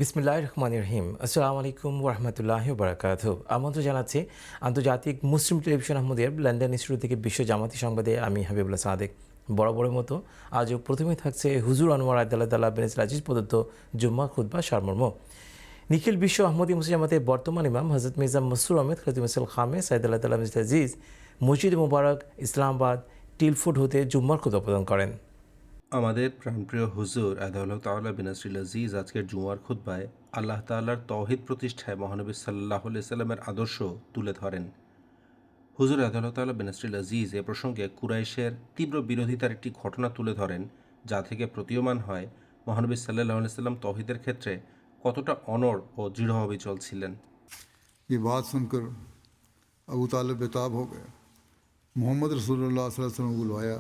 বিসমিল্লাহির রহমানির রহিম। আসসালামু আলাইকুম ওরহমতুল্লাহি ওবরাকাতুহু। আমন্ত্রণ জানাচ্ছি আন্তর্জাতিক মুসলিম টেলিভিশন আহমদিয়ার লন্ডন স্টুডিও থেকে বিশ্ব জামাতি সংবাদে আমি হাবিবুল্লাহ সাদেক। বরাবরের মতো আজও প্রথমেই থাকছে হুজুর আনোয়ার আদাল্লাহ বিন আজিজ প্রদত্ত জুম্মা খুতবা সারমর্ম। নিখিল বিশ্ব আহমদী মুসলিম জামাতের বর্তমান ইমাম হজরত মির্জা মসরুর আহমেদ খতিব খামে সাইদ আল্লাহ তাল্লাহ আজিজ মসজিদ মুবারক ইসলামাবাদ টিলফুড হতে জুম্মার খুতবা প্রদান করেন। আমাদের প্রাণপ্রিয় হুজুর আদাউল্লাহ তাআলা বিন আজিজ আজকের জুমার খুতবায় আল্লাহ তাআলার তৌহিদ প্রতিষ্ঠায় মহানবী সাল্লাল্লাহু আলাইহি সাল্লামের আদর্শ তুলে ধরেন। হুজুর আদাউল্লাহ তাআলা বিন আজিজ এ প্রসঙ্গে কুরাইশের তীব্র বিরোধিতার একটি ঘটনা তুলে ধরেন, যা থেকে প্রতীয়মান হয় মহানবী সাল্লাল্লাহু আলাইহি সাল্লাম তৌহিদের ক্ষেত্রে কতটা অনড় ও দৃঢ় অবিচল ছিলেন। ये बात सुनकर अबू तालिब बेताब हो गए। मोहम्मद रसूलुल्लाह सल्लल्लाहु अलैहि वसल्लम को बुलवाया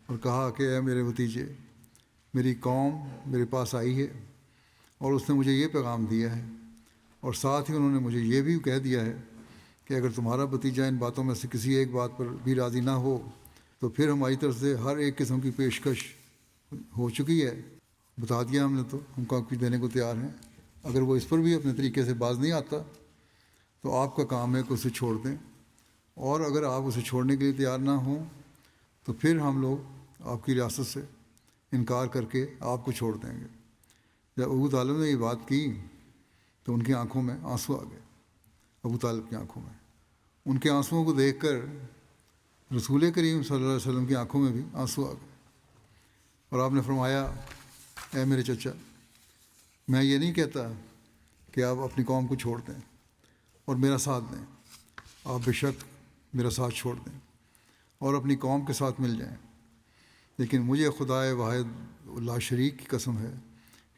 और कहा कि ऐ मेरे भतीजे, मेरी कौम मेरे पास आई है और उसने मुझे ये पैगाम दिया है और साथ ही उन्होंने मुझे ये भी कह दिया है कि अगर तुम्हारा भतीजा इन बातों में से किसी एक बात पर भी राज़ी ना हो तो फिर हमारी तरफ से हर एक किस्म की पेशकश हो चुकी है। बता दिया हमने, तो हम काफ़ी देने को तैयार हैं। अगर वो इस पर भी अपने तरीके से बाज नहीं आता तो आपका काम है कि उसे छोड़ दें, और अगर आप उसे छोड़ने के लिए तैयार ना हों तो फिर हम लोग आपकी रियासत से इनकार करके आपको छोड़ देंगे। जब अबू तालिब ने ये बात की तो उनकी आंखों में आंसू आ गए। अबू तालिब की आंखों में, उनके आंसुओं को देखकर रसूल करीम सल्लल्लाहु अलैहि वसल्लम की आंखों में भी आंसू आ गए और आपने फरमाया, ऐ मेरे चचा, मैं ये नहीं कहता कि आप अपनी कौम को छोड़ दें और मेरा साथ दें। आप बेशक मेरा साथ छोड़ दें और अपनी कौम के साथ मिल जाएं, लेकिन मुझे खुदाए वाहिद ला शरीक की कसम है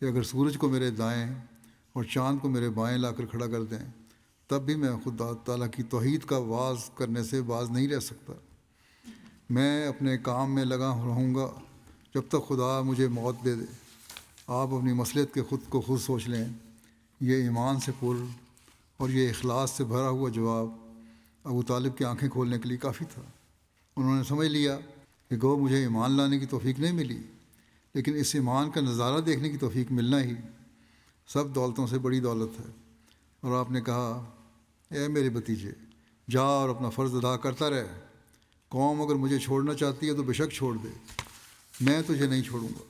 कि अगर सूरज को मेरे दाएं और चाँद को मेरे बाएं लाकर खड़ा कर दें तब भी मैं खुदा ताला की तौहीद का वाज करने से बाज नहीं रह सकता। मैं अपने काम में लगा रहूँगा जब तक खुदा मुझे मौत दे दे। आप अपनी मसलियत के ख़ुद को खुद सोच लें। ये ईमान से पुर और ये इखलास से भरा हुआ जवाब अबू तालिब की आंखें खोलने के लिए काफ़ी था। उन्होंने समझ लिया कि गो मुझे ईमान लाने की तौफीक नहीं मिली, लेकिन इस ईमान का नज़ारा देखने की तौफीक मिलना ही सब दौलतों से बड़ी दौलत है। और आपने कहा, ऐ मेरे भतीजे, जा और अपना फ़र्ज़ अदा करता रहे। कौम अगर मुझे छोड़ना चाहती है तो बेशक छोड़ दे, मैं तुझे नहीं छोड़ूंगा।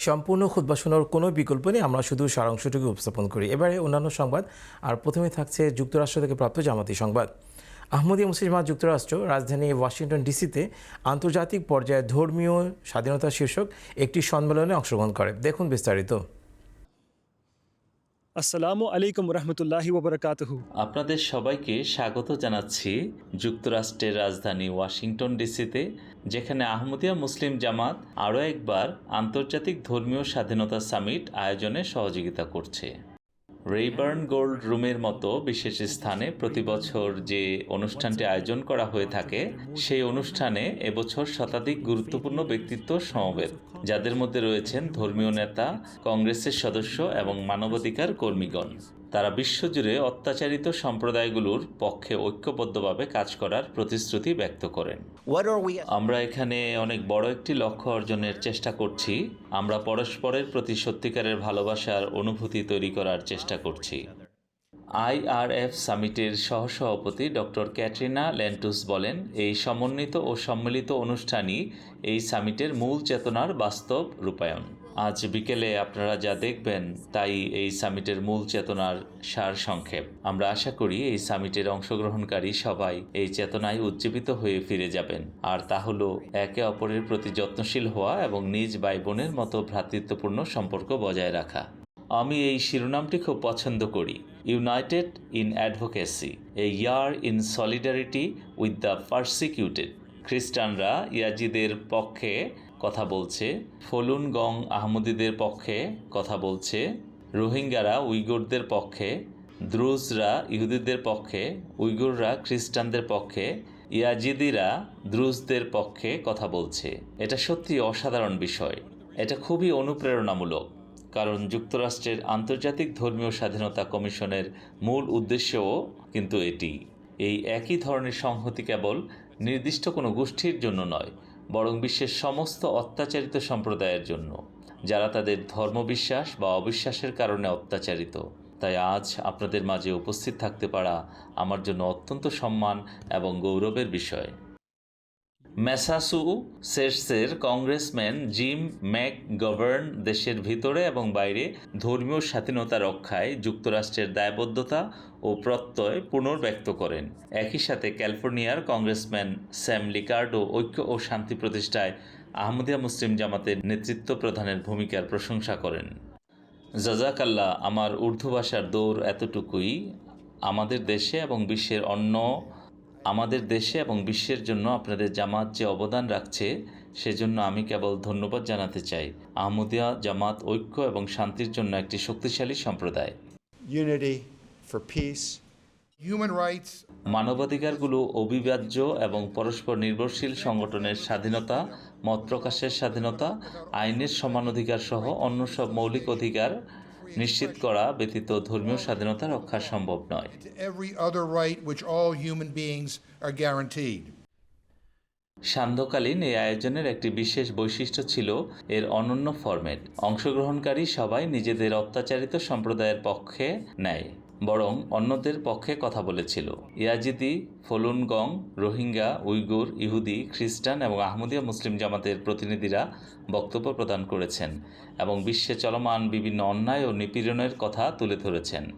সম্পূর্ণ খুতবা শোনার কোনো বিকল্প নেই, আমরা শুধু সারাংশটুকু উপস্থাপন করি। এবারে অন্যান্য সংবাদ, আর প্রথমে থাকছে যুক্তরাষ্ট্র থেকে প্রাপ্ত জামাতি সংবাদ। আহমদী মুসলিম জামাত যুক্তরাষ্ট্র রাজধানী ওয়াশিংটন ডিসিতে আন্তর্জাতিক পর্যায়ে ধর্মীয় স্বাধীনতা শীর্ষক একটি সম্মেলনে অংশগ্রহণ করে। দেখুন বিস্তারিত। আসসালামু আলাইকুম রহমতুল্লাহি ওবরাকাতুহু। আপনাদের সবাইকে স্বাগত জানাচ্ছি যুক্তরাষ্ট্রের রাজধানী ওয়াশিংটন ডিসিতে, যেখানে আহমদিয়া মুসলিম জামাত আরও একবার আন্তর্জাতিক ধর্মীয় স্বাধীনতা সামিট আয়োজনে সহযোগিতা করছে। রেইবার্ন গোল্ড রুমের মতো বিশেষ স্থানে প্রতি বছর যে অনুষ্ঠানটি আয়োজন করা হয়ে থাকে, সেই অনুষ্ঠানে এবছর শতাধিক গুরুত্বপূর্ণ ব্যক্তিত্ব সমবেত, যাদের মধ্যে রয়েছেন ধর্মীয় নেতা, কংগ্রেসের সদস্য এবং মানবাধিকার কর্মীগণ। তারা বিশ্বজুড়ে অত্যাচারিত সম্প্রদায়গুলোর পক্ষে ঐক্যবদ্ধভাবে কাজ করার প্রতিশ্রুতি ব্যক্ত করেন। আমরা এখানে অনেক বড় একটি লক্ষ্য অর্জনের চেষ্টা করছি। আমরা পরস্পরের প্রতি সত্যিকারের ভালোবাসার অনুভূতি তৈরি করার চেষ্টা করছি। IRF সামিটের সহসভাপতি ডক্টর ক্যাটরিনা ল্যান্টুস বলেন, এই সমন্বিত ও সম্মিলিত অনুষ্ঠানই এই সামিটের মূল চেতনার বাস্তব রূপায়ণ। আজ বিকেলে আপনারা যা দেখবেন তাই এই সামিটের মূল চেতনার সার সংক্ষেপ। আমরা আশা করি এই সামিটের অংশগ্রহণকারী সবাই এই চেতনায় উজ্জীবিত হয়ে ফিরে যাবেন, আর তা হলো একে অপরের প্রতি যত্নশীল হওয়া এবং নিজ ভাই বোনের মতো ভ্রাতৃত্বপূর্ণ সম্পর্ক বজায় রাখা। আমি এই শিরোনামটি খুব পছন্দ করি, United in advocacy, A year in solidarity with the persecuted. খ্রিস্টানরা ইয়াজিদের পক্ষে কথা বলছে, ফলুন গং আহমদীদের পক্ষে কথা বলছে, রোহিঙ্গারা উইগুরদের পক্ষে, দ্রুজরা ইহুদিদের পক্ষে, উইগুররা খ্রিস্টানদের পক্ষে, ইয়াজিদিরা দ্রুজদের পক্ষে কথা বলছে। এটা সত্যি অসাধারণ বিষয়। এটা খুবই অনুপ্রেরণামূলক, কারণ যুক্তরাষ্ট্রের আন্তর্জাতিক ধর্মীয় স্বাধীনতা কমিশনের মূল উদ্দেশ্যও কিন্তু এটি। এই একই ধরনের সংহতি কেবল নির্দিষ্ট কোনো গোষ্ঠীর জন্য নয়, বরং বিশ্বের সমস্ত অত্যাচারিত সম্প্রদায়ের জন্য। যারা তাদের ধর্মবিশ্বাস বা অবিশ্বাসের কারণে অত্যাচারিত। তাই আজ আপনাদের মাঝে উপস্থিত থাকতে পারা আমার জন্য অত্যন্ত সম্মান এবং গৌরবের বিষয়। ম্যাসাচুসেটসের কংগ্রেসম্যান জিম ম্যাকগভার্ন দেশের ভিতরে এবং বাইরে ধর্মীয় স্বাধীনতা রক্ষায় যুক্তরাষ্ট্রের দায়বদ্ধতা ও প্রত্যয় পুনর্ব্যক্ত করেন। একই সাথে ক্যালিফোর্নিয়ার কংগ্রেসম্যান স্যাম লিকার্ডো ঐক্য ও শান্তি প্রতিষ্ঠায় আহমদিয়া মুসলিম জামাতের নেতৃত্ব প্রদানের ভূমিকার প্রশংসা করেন। জাজাকাল্লাহ। আমার উর্দু ভাষার দৌড় এতটুকুই। আমাদের দেশে এবং বিশ্বের জন্য আপনাদের জামাত যে অবদান রাখছে সেজন্য আমি কেবল ধন্যবাদ জানাতে চাই। আহমদিয়া জামাত ঐক্য এবং শান্তির জন্য একটি শক্তিশালী সম্প্রদায়। unity, for peace. Human rights মানবাধিকারগুলো অবিভাজ্য এবং পরস্পর নির্ভরশীল সংগঠনের স্বাধীনতা, মত প্রকাশের স্বাধীনতা, আইনের সমান অধিকার সহ অন্য সব মৌলিক অধিকার নিশ্চিত করা ব্যতীত ধর্মীয় স্বাধীনতা রক্ষা সম্ভব নয়। to every other right which all human beings are guaranteed. সান্ধ্যকালীন এই আয়োজনের একটি বিশেষ বৈশিষ্ট্য ছিল এর অনন্য ফরম্যাট। অংশগ্রহণকারী সবাই নিজেদের অত্যাচারিত সম্প্রদায়ের পক্ষে নেয়, বরং অন্যদের পক্ষে কথা বলেছিল। ইয়াজিদি, ফলুন গং, রোহিঙ্গা, উইগুর, ইহুদি, খ্রিস্টান এবং আহমদিয়া মুসলিম জামাতের প্রতিনিধিরা বক্তব্য প্রদান করেছেন এবং বিশ্বে চলমান বিভিন্ন অন্যায় ও নিপীড়নের কথা তুলে ধরেছেন।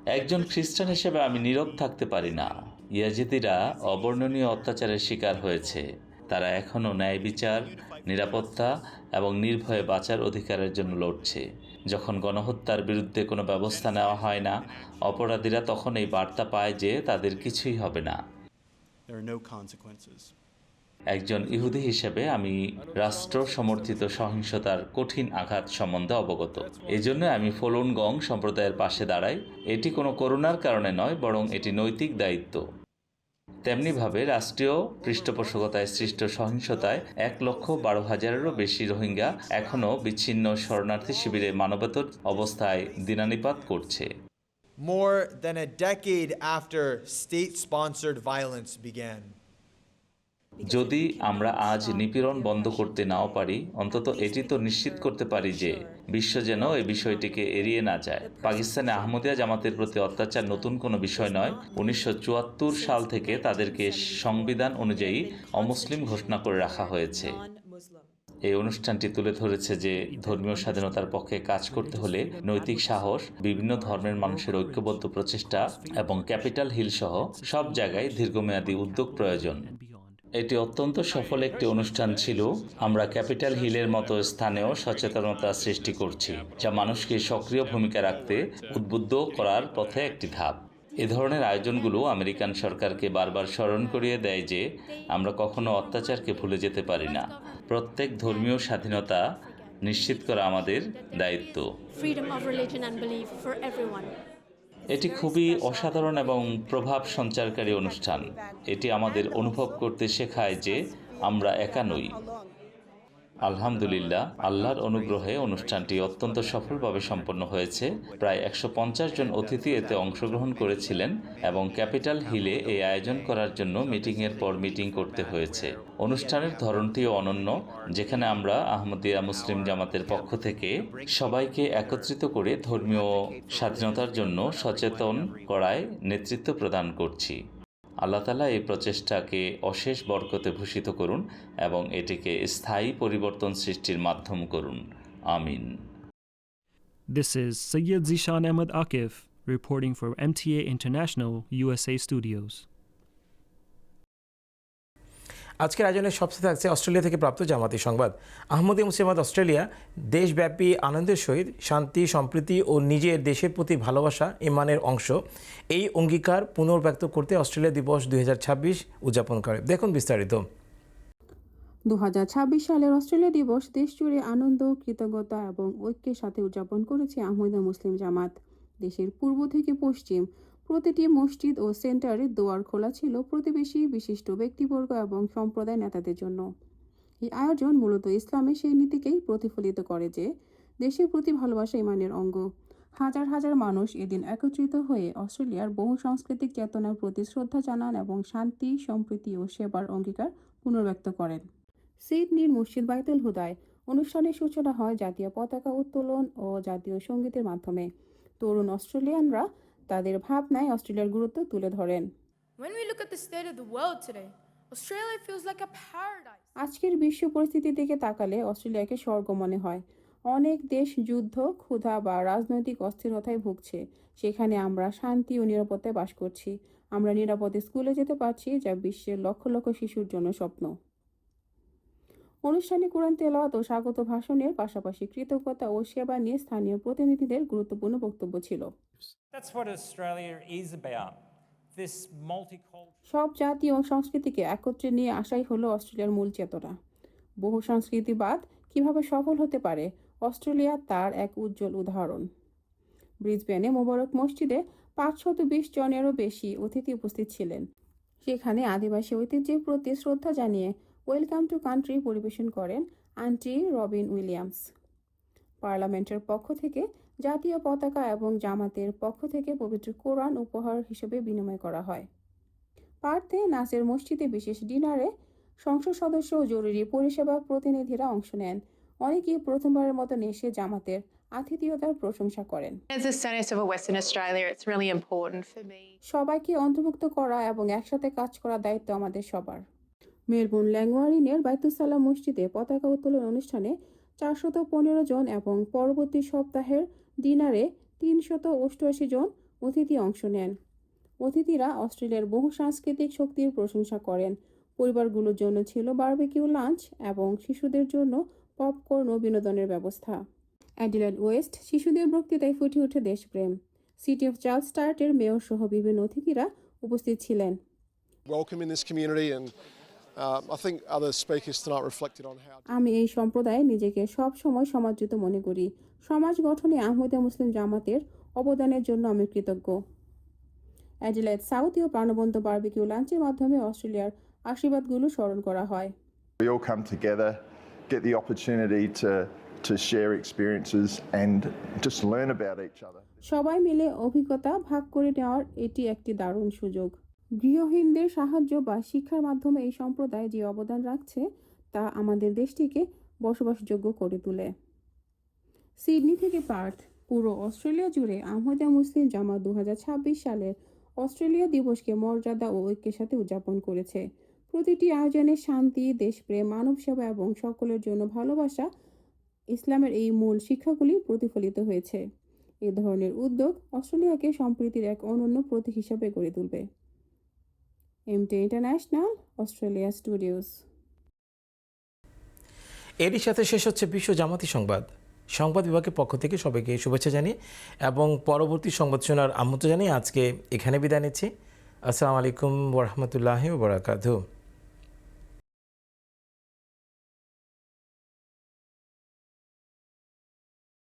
একজন খ্রিস্টান হিসেবে আমি নীরব থাকতে পারি না। ইয়াজিদিরা অবর্ণনীয় অত্যাচারের শিকার হয়েছে। তারা এখনও ন্যায় বিচার, নিরাপত্তা এবং নির্ভয়ে বাঁচার অধিকারের জন্য লড়ছে। যখন গণহত্যার বিরুদ্ধে কোনো ব্যবস্থা নেওয়া হয় না, অপরাধীরা তখন এই বার্তা পায় যে তাদের কিছুই হবে না। There are no consequences. একজন ইহুদি হিসেবে আমি রাষ্ট্র সমর্থিত সহিংসতার কঠিন আঘাত সম্বন্ধে অবগত। এজন্য আমি ফলুন গং সম্প্রদায়ের পাশে দাঁড়াই। এটি কোনো করুণার কারণে নয়, বরং এটি নৈতিক দায়িত্ব। তেমনিভাবে রাষ্ট্রীয় পৃষ্ঠপোষকতায় সৃষ্ট সহিংসতায় 1,12,000-এরও বেশি রোহিঙ্গা এখনও বিচ্ছিন্ন শরণার্থী শিবিরে মানবেতর অবস্থায় দিনানিপাত করছে। More than a decade after state-sponsored violence began. যদি আমরা আজ নিপীড়ন বন্ধ করতে নাও পারি, অন্তত এটি তো নিশ্চিত করতে পারি যে বিশ্ব যেন এই বিষয়টিকে এড়িয়ে না যায়। পাকিস্তানে আহমদিয়া জামাতের প্রতি অত্যাচার নতুন কোনো বিষয় নয়। 1974 সাল থেকে তাদেরকে সংবিধান অনুযায়ী অমুসলিম ঘোষণা করে রাখা হয়েছে। এই অনুষ্ঠানটি তুলে ধরেছে যে ধর্মীয় স্বাধীনতার পক্ষে কাজ করতে হলে নৈতিক সাহস, বিভিন্ন ধর্মের মানুষের ঐক্যবদ্ধ প্রচেষ্টা এবং ক্যাপিটাল হিল সহ সব জায়গায় দীর্ঘমেয়াদী উদ্যোগ প্রয়োজন। এটি অত্যন্ত সফল একটি অনুষ্ঠান ছিল। আমরা ক্যাপিটাল হিলের মতো স্থানেও সচেতনতা সৃষ্টি করছি, যা মানুষকে সক্রিয় ভূমিকা রাখতে উদ্বুদ্ধ করার পথে একটি ধাপ। এ ধরনের আয়োজনগুলো আমেরিকান সরকারকে বারবার স্মরণ করিয়ে দেয় যে আমরা কখনো অত্যাচারকে ভুলে যেতে পারি না। প্রত্যেক ধর্মীয় স্বাধীনতা নিশ্চিত করা আমাদের দায়িত্ব। Freedom of religion and belief for everyone. এটি খুবই অসাধারণ এবং প্রভাব সঞ্চারকারী অনুষ্ঠান। এটি আমাদের অনুভব করতে শেখায় যে আমরা একা নই। আলহামদুলিল্লাহ, আল্লাহর অনুগ্রহে অনুষ্ঠানটি অত্যন্ত সফলভাবে সম্পন্ন হয়েছে। প্রায় 150 জন অতিথি এতে অংশগ্রহণ করেছিলেন এবং ক্যাপিটাল হিলে এই আয়োজন করার জন্য মিটিংয়ের পর মিটিং করতে হয়েছে। অনুষ্ঠানের ধরনটিও অনন্য, যেখানে আমরা আহমদিয়া মুসলিম জামাতের পক্ষ থেকে সবাইকে একত্রিত করে ধর্মীয় স্বাধীনতার জন্য সচেতন করায় নেতৃত্ব প্রদান করছি। আল্লাহ তাআলা এই প্রচেষ্টাকে অশেষ বরকতে ভূষিত করুন এবং এটিকে স্থায়ী পরিবর্তন সৃষ্টির মাধ্যম করুন। আমিন। This is Sayyid Zishan Ahmed Akif reporting for MTA International USA Studios. আজকের আয়োজনের সবচেয়ে থাকছে অস্ট্রেলিয়া থেকে প্রাপ্ত জামাতি সংবাদ। আহমদিয়া মুসলিম জামাত অস্ট্রেলিয়া দেশব্যাপী আনন্দের সহিত শান্তি, সম্প্রীতি ও নিজের দেশের প্রতি ভালোবাসা ইমানের অংশ, এই অঙ্গীকার পুনর্ব্যক্ত করতে অস্ট্রেলিয়া দিবস 2026 উদযাপন করে। দেখুন বিস্তারিত। 2026 সালের অস্ট্রেলিয়া দিবস দেশজুড়ে আনন্দ, কৃতজ্ঞতা এবং ঐক্যের সাথে উদযাপন করেছে আহমদিয়া মুসলিম জামাত। দেশের পূর্ব থেকে পশ্চিম প্রতিটি মসজিদ ও সেন্টারে দোয়ার খোলা ছিল প্রতিবেশী, বিশিষ্ট ব্যক্তিবর্গ এবং সম্প্রদায় নেতাদের জন্য। এই আয়োজন মূলত ইসলামের সেই নীতিকেই প্রতিফলিত করে যে দেশের প্রতি ভালোবাসা ইমানের অঙ্গ। হাজার হাজার মানুষ এদিন একত্রিত হয়ে অস্ট্রেলিয়ার বহু সাংস্কৃতিক চেতনার প্রতি শ্রদ্ধা জানান এবং শান্তি, সম্প্রীতি ও সেবার অঙ্গীকার পুনর্ব্যক্ত করেন। সিডনির মসজিদ বাইতুল হুদায় অনুষ্ঠানের সূচনা হয় জাতীয় পতাকা উত্তোলন ও জাতীয় সঙ্গীতের মাধ্যমে। তরুণ অস্ট্রেলিয়ানরা তাদের ভাবনায় অস্ট্রেলিয়ার গুরুত্ব তুলে ধরেন। When we look at the state of the world today, Australia feels like a paradise. আজকের বিশ্ব পরিস্থিতির দিকে তাকালে অস্ট্রেলিয়াকে স্বর্গ মনে হয়। অনেক দেশ যুদ্ধ, ক্ষুধা বা রাজনৈতিক অস্থিরতায় ভুগছে। সেখানে আমরা শান্তি ও নিরাপত্তায় বাস করছি। আমরা নিরাপদে স্কুলে যেতে পারছি, যা বিশ্বের লক্ষ লক্ষ শিশুর জন্য স্বপ্ন। অনুষ্ঠানে কোরআন তেলাওয়াত ও স্বাগত ভাষণের পাশাপাশি কৃতজ্ঞতা ও সেবা নিয়ে স্থানীয় প্রতিনিধিদের গুরুত্বপূর্ণ বক্তব্য ছিল। That's what Australia is about. This multicultural. সব জাতি ও সংস্কৃতিকে একত্রে নিয়ে আসাই হলো অস্ট্রেলিয়ার মূল চেতনা। বহু সংস্কৃতিবাদ কিভাবে সফল হতে পারে, অস্ট্রেলিয়া তার এক উজ্জ্বল উদাহরণ। ব্রিসবেনে মোবারক মসজিদে 520 জনেরও বেশি অতিথি উপস্থিত ছিলেন। সেখানে আদিবাসী ঐতিহ্যের প্রতি শ্রদ্ধা জানিয়ে ওয়েলকাম টু কান্ট্রি পরিবেশন করেন আন্টি রবিন উইলিয়ামস। পার্লামেন্টের পক্ষ থেকে জাতীয় পতাকা এবং জামাতের পক্ষ থেকে পবিত্র কোরআন উপহার হিসেবে বিনিময় করা হয়। পার্থে নাসের মসজিদে বিশেষ ডিনারে সংসদ সদস্য ও জরুরি পরিষেবা প্রতিনিধিরা অংশ নেন। অনেকেই প্রথমবারের মতো এসে জামাতের আতিথেয়তার প্রশংসা করেন। As a senator for Western Australia, it's really important for me. সবাইকে অন্তর্ভুক্ত করা এবং একসাথে কাজ করার দায়িত্ব আমাদের সবার। মেলবোর্ন ল্যাংওয়ারিনের বাইতুসালাম মসজিদে পতাকা উত্তোলন অনুষ্ঠানে 415 জন এবং পরবর্তী সপ্তাহের ডিনারে 388 জন অতিথি অংশ নেন। অতিথিরা অস্ট্রেলিয়ার বহু সাংস্কৃতিক শক্তির প্রশংসা করেন। পরিবারগুলোর জন্য ছিল বারবিকিউ লাঞ্চ এবং শিশুদের জন্য পপকর্ন ও বিনোদনের ব্যবস্থা। অ্যাডিলেড ওয়েস্ট শিশুদের বক্তৃতায় ফুটে ওঠে দেশপ্রেম। সিটি অফ চার্লস স্টার্টের মেয়র সহ বিভিন্ন অতিথিরা উপস্থিত ছিলেন। Welcome in this community and I think other speakers tonight reflected on how. আমি এই সম্প্রদায়ে নিজেকে সব সময় সমাদৃত মনে করি। সমাজ গঠনে আহমদিয়া মুসলিম জামাতের অবদানের জন্য আমি কৃতজ্ঞ। অ্যাডিলেড সাউথেও প্রাণবন্ত বারবিকিউ লাঞ্চের মাধ্যমে অস্ট্রেলিয়ার আশীর্বাদগুলো স্মরণ করা হয়। We all come together, get the opportunity to share experiences and just learn about each other. সবাই মিলে অভিজ্ঞতা ভাগ করে নেওয়ার এটি একটি দারুণ সুযোগ। গৃহহীনদের সাহায্য বা শিক্ষার মাধ্যমে এই সম্প্রদায় যে অবদান রাখছে তা আমাদের দেশটিকে বসবাসযোগ্য করে তোলে। সিডনি থেকে পার্থ, পুরো অস্ট্রেলিয়া জুড়ে আহমদিয়া মুসলিম জামাত 2026 সালের অস্ট্রেলিয়া দিবসকে মর্যাদা ও ঐক্যের সাথে উদযাপন করেছে। প্রতিটি আয়োজনে শান্তি, দেশপ্রেম, মানব সেবা এবং সকলের জন্য ভালোবাসা ইসলামের এই মূল শিক্ষাগুলি প্রতিফলিত হয়েছে। এ ধরনের উদ্যোগ অস্ট্রেলিয়াকে সম্প্রীতির এক অনন্য প্রতীক হিসাবে গড়ে তুলবে। MT international, Australia studios. এরই সাথে শেষ হচ্ছে বিশ্ব জামাতি সংবাদ। সংবাদ বিভাগের পক্ষ থেকে সবাইকে শুভেচ্ছা জানিয়ে এবং পরবর্তী সংবাদ শোনার আমন্ত্রণ জানিয়ে আজকে এখানে বিদায় নিচ্ছি। আসসালামু আলাইকুম ওয়া রাহমাতুল্লাহি ওয়া বারাকাতুহু।